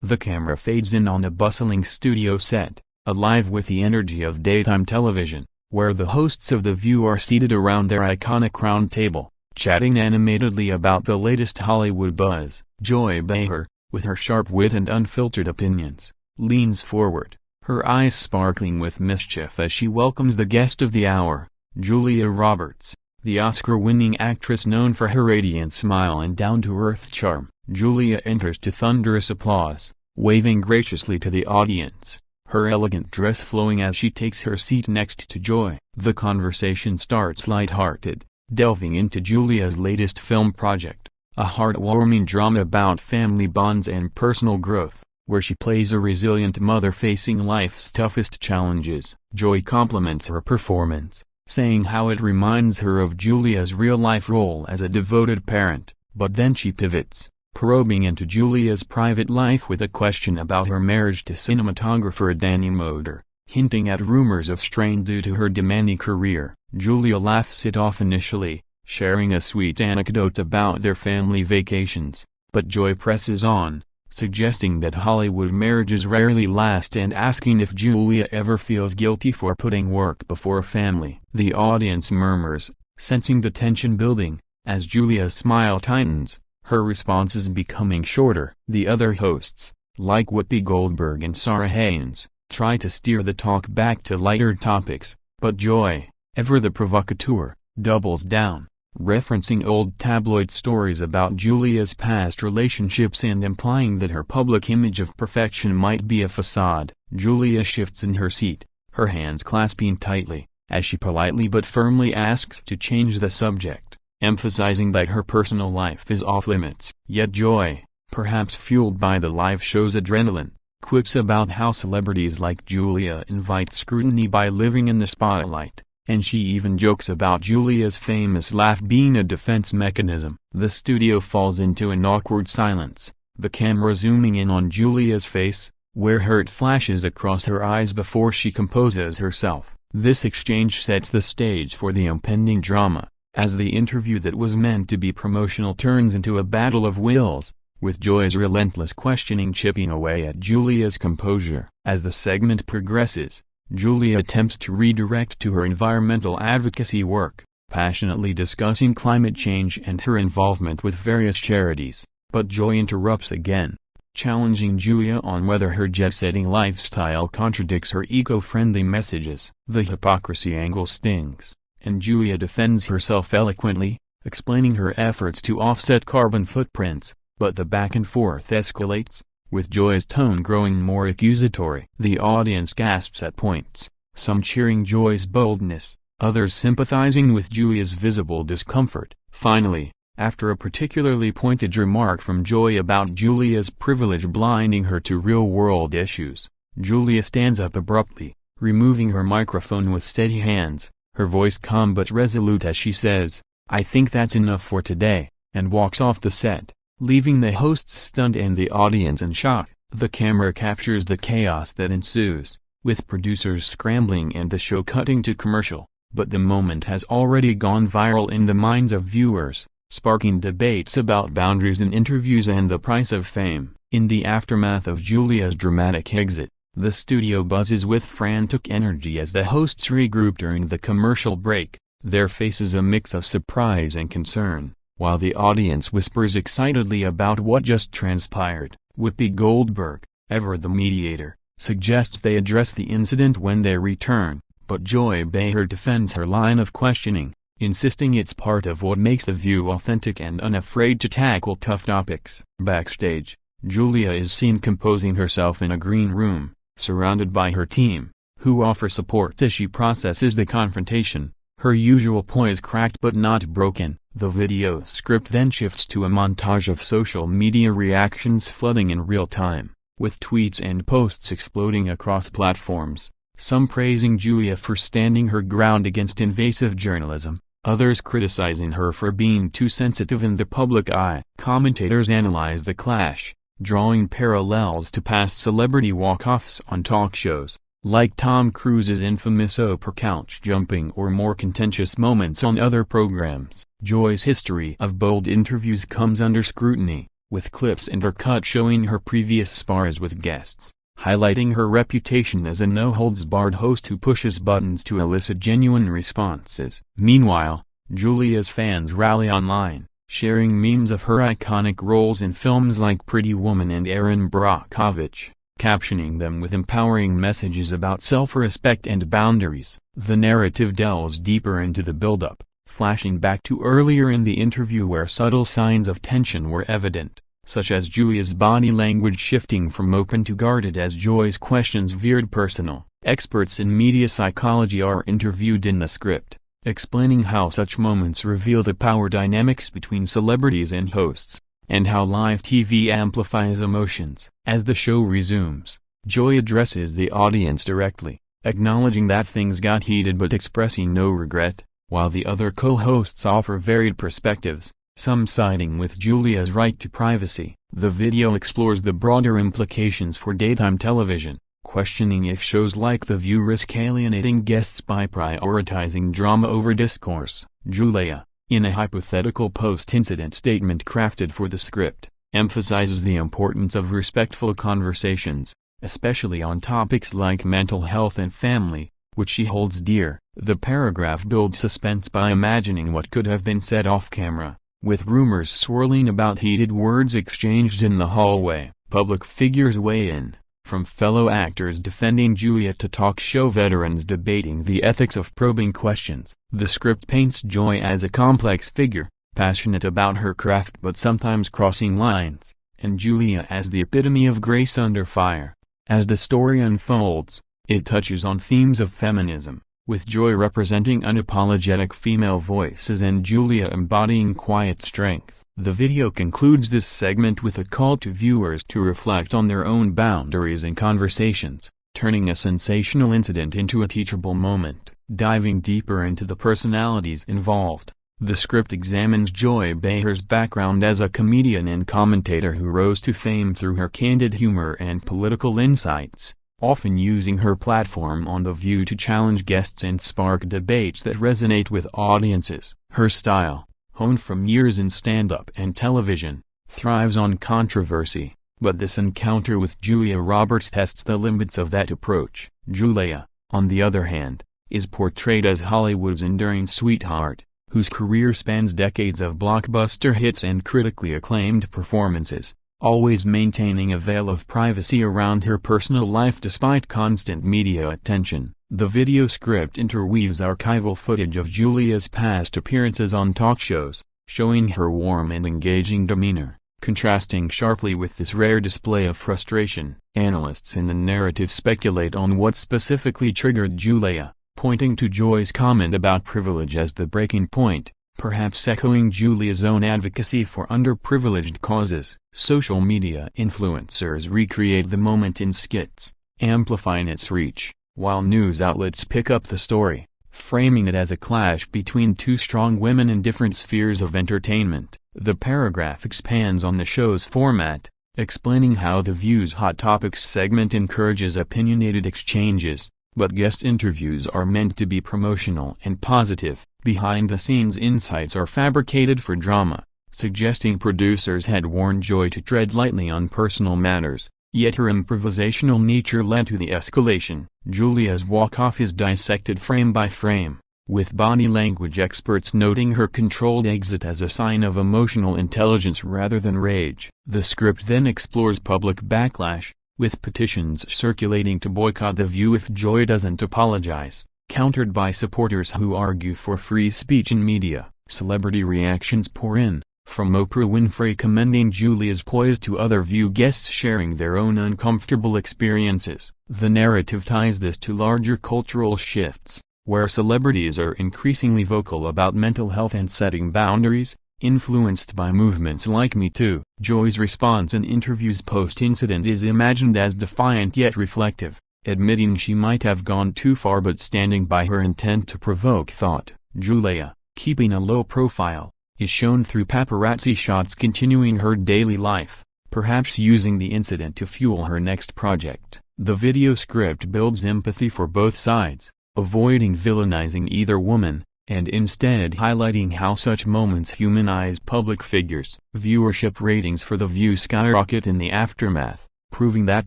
The camera fades in on the bustling studio set, alive with the energy of daytime television, where the hosts of The View are seated around their iconic round table, chatting animatedly about the latest Hollywood buzz. Joy Behar, with her sharp wit and unfiltered opinions, leans forward, her eyes sparkling with mischief as she welcomes the guest of the hour, Julia Roberts, the Oscar-winning actress known for her radiant smile and down-to-earth charm. Julia enters to thunderous applause, waving graciously to the audience, her elegant dress flowing as she takes her seat next to Joy. The conversation starts light-hearted, delving into Julia's latest film project, a heartwarming drama about family bonds and personal growth, where she plays a resilient mother facing life's toughest challenges. Joy compliments her performance, saying how it reminds her of Julia's real-life role as a devoted parent, but then she pivots, probing into Julia's private life with a question about her marriage to cinematographer Danny Moder, hinting at rumors of strain due to her demanding career. Julia laughs it off initially, sharing a sweet anecdote about their family vacations, but Joy presses on, suggesting that Hollywood marriages rarely last and asking if Julia ever feels guilty for putting work before family. The audience murmurs, sensing the tension building, as Julia's smile tightens, her responses becoming shorter. The other hosts, like Whoopi Goldberg and Sarah Haynes, try to steer the talk back to lighter topics, but Joy, ever the provocateur, doubles down, referencing old tabloid stories about Julia's past relationships and implying that her public image of perfection might be a facade. Julia shifts in her seat, her hands clasping tightly, as she politely but firmly asks to change the subject, emphasizing that her personal life is off-limits. Yet Joy, perhaps fueled by the live show's adrenaline, quips about how celebrities like Julia invite scrutiny by living in the spotlight, and she even jokes about Julia's famous laugh being a defense mechanism. The studio falls into an awkward silence, the camera zooming in on Julia's face, where hurt flashes across her eyes before she composes herself. This exchange sets the stage for the impending drama, as the interview that was meant to be promotional turns into a battle of wills, with Joy's relentless questioning chipping away at Julia's composure. As the segment progresses, Julia attempts to redirect to her environmental advocacy work, passionately discussing climate change and her involvement with various charities, but Joy interrupts again, challenging Julia on whether her jet-setting lifestyle contradicts her eco-friendly messages. The hypocrisy angle stings, and Julia defends herself eloquently, explaining her efforts to offset carbon footprints, but the back-and-forth escalates, with Joy's tone growing more accusatory. The audience gasps at points, some cheering Joy's boldness, others sympathizing with Julia's visible discomfort. Finally, after a particularly pointed remark from Joy about Julia's privilege blinding her to real-world issues, Julia stands up abruptly, removing her microphone with steady hands, her voice calm but resolute as she says, "I think that's enough for today," and walks off the set, leaving the hosts stunned and the audience in shock. The camera captures the chaos that ensues, with producers scrambling and the show cutting to commercial, but the moment has already gone viral in the minds of viewers, sparking debates about boundaries in interviews and the price of fame. In the aftermath of Julia's dramatic exit, the studio buzzes with frantic energy as the hosts regroup during the commercial break, their faces a mix of surprise and concern, while the audience whispers excitedly about what just transpired. Whoopi Goldberg, ever the mediator, suggests they address the incident when they return, but Joy Behar defends her line of questioning, insisting it's part of what makes The View authentic and unafraid to tackle tough topics. Backstage, Julia is seen composing herself in a green room, surrounded by her team, who offer support as she processes the confrontation, her usual poise cracked but not broken. The video script then shifts to a montage of social media reactions flooding in real time, with tweets and posts exploding across platforms, some praising Julia for standing her ground against invasive journalism, others criticizing her for being too sensitive in the public eye. Commentators analyze the clash, drawing parallels to past celebrity walk-offs on talk shows, like Tom Cruise's infamous Oprah couch jumping or more contentious moments on other programs. Joy's history of bold interviews comes under scrutiny, with clips intercut showing her previous spars with guests, highlighting her reputation as a no-holds-barred host who pushes buttons to elicit genuine responses. Meanwhile, Julia's fans rally online, sharing memes of her iconic roles in films like Pretty Woman and Erin Brockovich, captioning them with empowering messages about self-respect and boundaries. The narrative delves deeper into the build-up, flashing back to earlier in the interview where subtle signs of tension were evident, such as Julia's body language shifting from open to guarded as Joy's questions veered personal. Experts in media psychology are interviewed in the script, explaining how such moments reveal the power dynamics between celebrities and hosts, and how live TV amplifies emotions. As the show resumes, Joy addresses the audience directly, acknowledging that things got heated but expressing no regret, while the other co-hosts offer varied perspectives, some siding with Julia's right to privacy. The video explores the broader implications for daytime television, questioning if shows like The View risk alienating guests by prioritizing drama over discourse. Julia, in a hypothetical post-incident statement crafted for the script, emphasizes the importance of respectful conversations, especially on topics like mental health and family, which she holds dear. The paragraph builds suspense by imagining what could have been said off-camera, with rumors swirling about heated words exchanged in the hallway. Public figures weigh in, from fellow actors defending Julia to talk show veterans debating the ethics of probing questions. The script paints Joy as a complex figure, passionate about her craft but sometimes crossing lines, and Julia as the epitome of grace under fire. As the story unfolds, it touches on themes of feminism, with Joy representing unapologetic female voices and Julia embodying quiet strength. The video concludes this segment with a call to viewers to reflect on their own boundaries and conversations, turning a sensational incident into a teachable moment. Diving deeper into the personalities involved, the script examines Joy Behar's background as a comedian and commentator who rose to fame through her candid humor and political insights, often using her platform on The View to challenge guests and spark debates that resonate with audiences. Her style, honed from years in stand-up and television, thrives on controversy, but this encounter with Julia Roberts tests the limits of that approach. Julia, on the other hand, is portrayed as Hollywood's enduring sweetheart, whose career spans decades of blockbuster hits and critically acclaimed performances, always maintaining a veil of privacy around her personal life despite constant media attention. The video script interweaves archival footage of Julia's past appearances on talk shows, showing her warm and engaging demeanor, contrasting sharply with this rare display of frustration. Analysts in the narrative speculate on what specifically triggered Julia, pointing to Joy's comment about privilege as the breaking point, perhaps echoing Julia's own advocacy for underprivileged causes. Social media influencers recreate the moment in skits, amplifying its reach, while news outlets pick up the story, framing it as a clash between two strong women in different spheres of entertainment. The paragraph expands on the show's format, explaining how The View's Hot Topics segment encourages opinionated exchanges, but guest interviews are meant to be promotional and positive. Behind-the-scenes insights are fabricated for drama, suggesting producers had warned Joy to tread lightly on personal matters, yet her improvisational nature led to the escalation. Julia's walk-off is dissected frame by frame, with body language experts noting her controlled exit as a sign of emotional intelligence rather than rage. The script then explores public backlash, with petitions circulating to boycott The View if Joy doesn't apologize, countered by supporters who argue for free speech in media. Celebrity reactions pour in, from Oprah Winfrey commending Julia's poise to other View guests sharing their own uncomfortable experiences. The narrative ties this to larger cultural shifts, where celebrities are increasingly vocal about mental health and setting boundaries, influenced by movements like Me Too. Joy's response in interviews post-incident is imagined as defiant yet reflective, admitting she might have gone too far but standing by her intent to provoke thought. Julia, keeping a low profile, is shown through paparazzi shots continuing her daily life, perhaps using the incident to fuel her next project. The video script builds empathy for both sides, avoiding villainizing either woman, and instead highlighting how such moments humanize public figures. Viewership ratings for The View skyrocket in the aftermath, proving that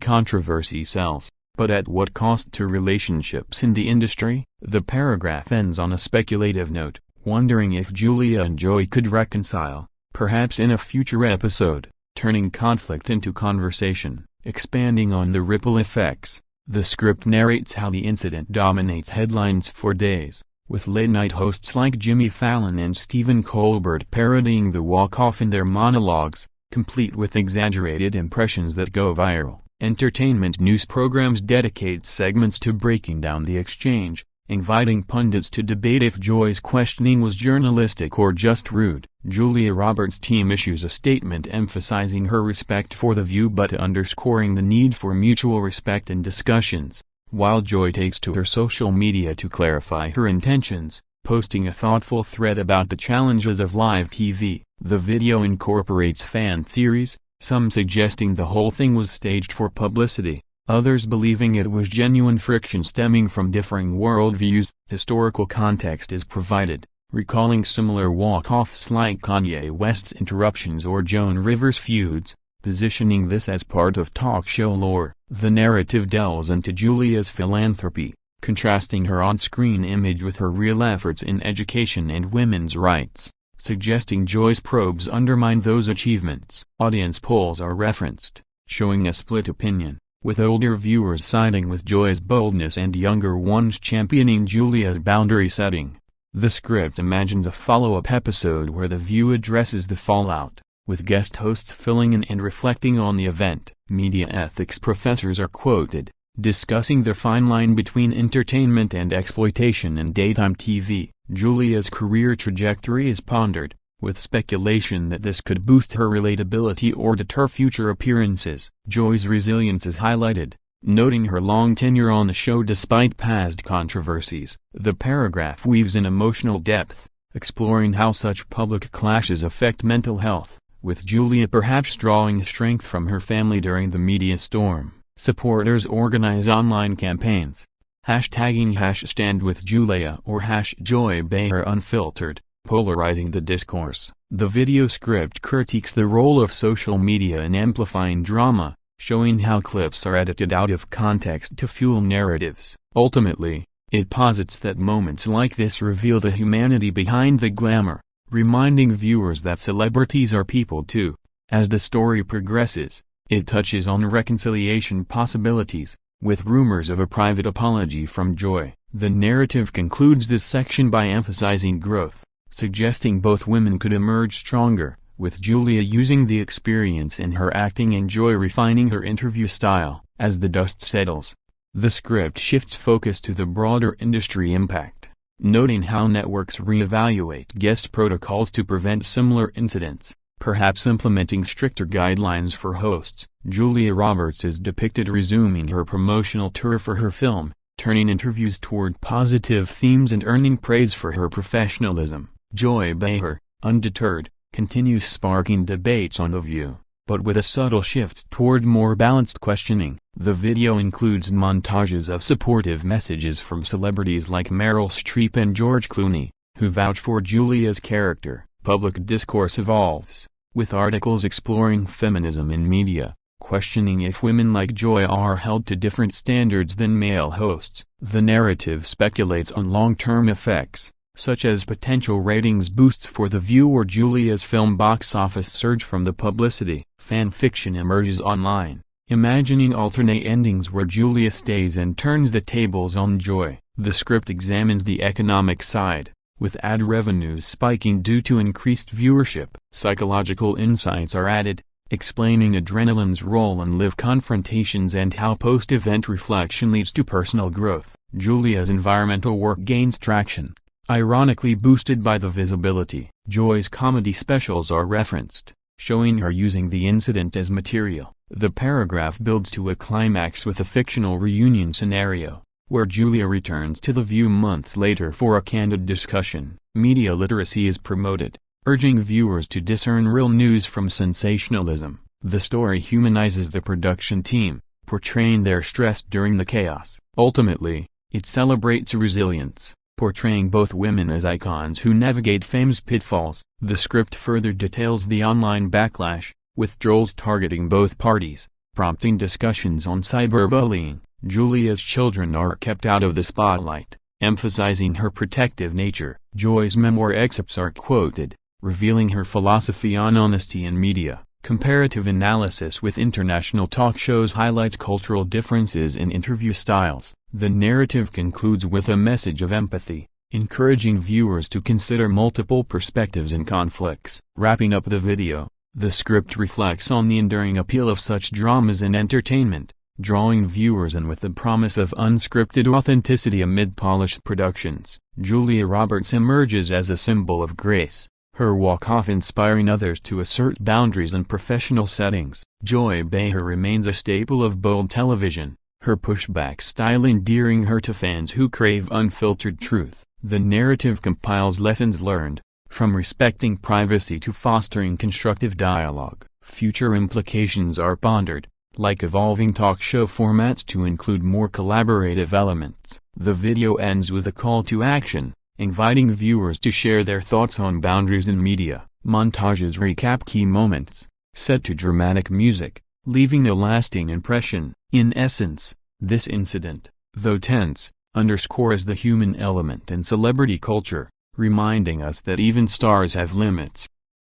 controversy sells. But at what cost to relationships in the industry? The paragraph ends on a speculative note, wondering if Julia and Joy could reconcile, perhaps in a future episode, turning conflict into conversation, expanding on the ripple effects. The script narrates how the incident dominates headlines for days, with late-night hosts like Jimmy Fallon and Stephen Colbert parodying the walk-off in their monologues, complete with exaggerated impressions that go viral. Entertainment news programs dedicate segments to breaking down the exchange, inviting pundits to debate if Joy's questioning was journalistic or just rude. Julia Roberts' team issues a statement emphasizing her respect for The View but underscoring the need for mutual respect in discussions, while Joy takes to her social media to clarify her intentions, posting a thoughtful thread about the challenges of live TV. The video incorporates fan theories, some suggesting the whole thing was staged for publicity, others believing it was genuine friction stemming from differing worldviews. Historical context is provided, recalling similar walk-offs like Kanye West's interruptions or Joan Rivers' feuds, positioning this as part of talk show lore. The narrative delves into Julia's philanthropy, contrasting her on-screen image with her real efforts in education and women's rights, suggesting Joy's probes undermine those achievements. Audience polls are referenced, showing a split opinion, with older viewers siding with Joy's boldness and younger ones championing Julia's boundary setting. The script imagines a follow-up episode where The View addresses the fallout, with guest hosts filling in and reflecting on the event. Media ethics professors are quoted, discussing the fine line between entertainment and exploitation in daytime TV. Julia's career trajectory is pondered, with speculation that this could boost her relatability or deter future appearances. Joy's resilience is highlighted, noting her long tenure on the show despite past controversies. The paragraph weaves in emotional depth, exploring how such public clashes affect mental health, with Julia perhaps drawing strength from her family during the media storm. Supporters organize online campaigns, hashtagging #StandWithJulia or #JoyBeharUnfiltered, polarizing the discourse. The video script critiques the role of social media in amplifying drama, showing how clips are edited out of context to fuel narratives. Ultimately, it posits that moments like this reveal the humanity behind the glamour, reminding viewers that celebrities are people too. As the story progresses, it touches on reconciliation possibilities, with rumors of a private apology from Joy. The narrative concludes this section by emphasizing growth, suggesting both women could emerge stronger, with Julia using the experience in her acting and Joy refining her interview style. As the dust settles, the script shifts focus to the broader industry impact, noting how networks reevaluate guest protocols to prevent similar incidents, perhaps implementing stricter guidelines for hosts. Julia Roberts is depicted resuming her promotional tour for her film, turning interviews toward positive themes and earning praise for her professionalism. Joy Behar, undeterred, continues sparking debates on The View, but with a subtle shift toward more balanced questioning. The video includes montages of supportive messages from celebrities like Meryl Streep and George Clooney, who vouch for Julia's character. Public discourse evolves, with articles exploring feminism in media, questioning if women like Joy are held to different standards than male hosts. The narrative speculates on long-term effects, such as potential ratings boosts for The View or Julia's film box office surge from the publicity. Fan fiction emerges online, imagining alternate endings where Julia stays and turns the tables on Joy. The script examines the economic side, with ad revenues spiking due to increased viewership. Psychological insights are added, explaining adrenaline's role in live confrontations and how post-event reflection leads to personal growth. Julia's environmental work gains traction, ironically boosted by the visibility. Joy's comedy specials are referenced, showing her using the incident as material. The paragraph builds to a climax with a fictional reunion scenario, where Julia returns to The View months later for a candid discussion. Media literacy is promoted, urging viewers to discern real news from sensationalism. The story humanizes the production team, portraying their stress during the chaos. Ultimately, it celebrates resilience, portraying both women as icons who navigate fame's pitfalls. The script further details the online backlash, with trolls targeting both parties, prompting discussions on cyberbullying. Julia's children are kept out of the spotlight, emphasizing her protective nature. Joy's memoir excerpts are quoted, revealing her philosophy on honesty in media. Comparative analysis with international talk shows highlights cultural differences in interview styles. The narrative concludes with a message of empathy, encouraging viewers to consider multiple perspectives and conflicts. Wrapping up the video, the script reflects on the enduring appeal of such dramas in entertainment, drawing viewers in with the promise of unscripted authenticity amid polished productions. Julia Roberts emerges as a symbol of grace, her walk-off inspiring others to assert boundaries in professional settings. Joy Behar remains a staple of bold television, her pushback style endearing her to fans who crave unfiltered truth. The narrative compiles lessons learned, from respecting privacy to fostering constructive dialogue. Future implications are pondered, like evolving talk show formats to include more collaborative elements. The video ends with a call to action, inviting viewers to share their thoughts on boundaries in media. Montages recap key moments, set to dramatic music, leaving a lasting impression. In essence, this incident, though tense, underscores the human element in celebrity culture, reminding us that even stars have limits.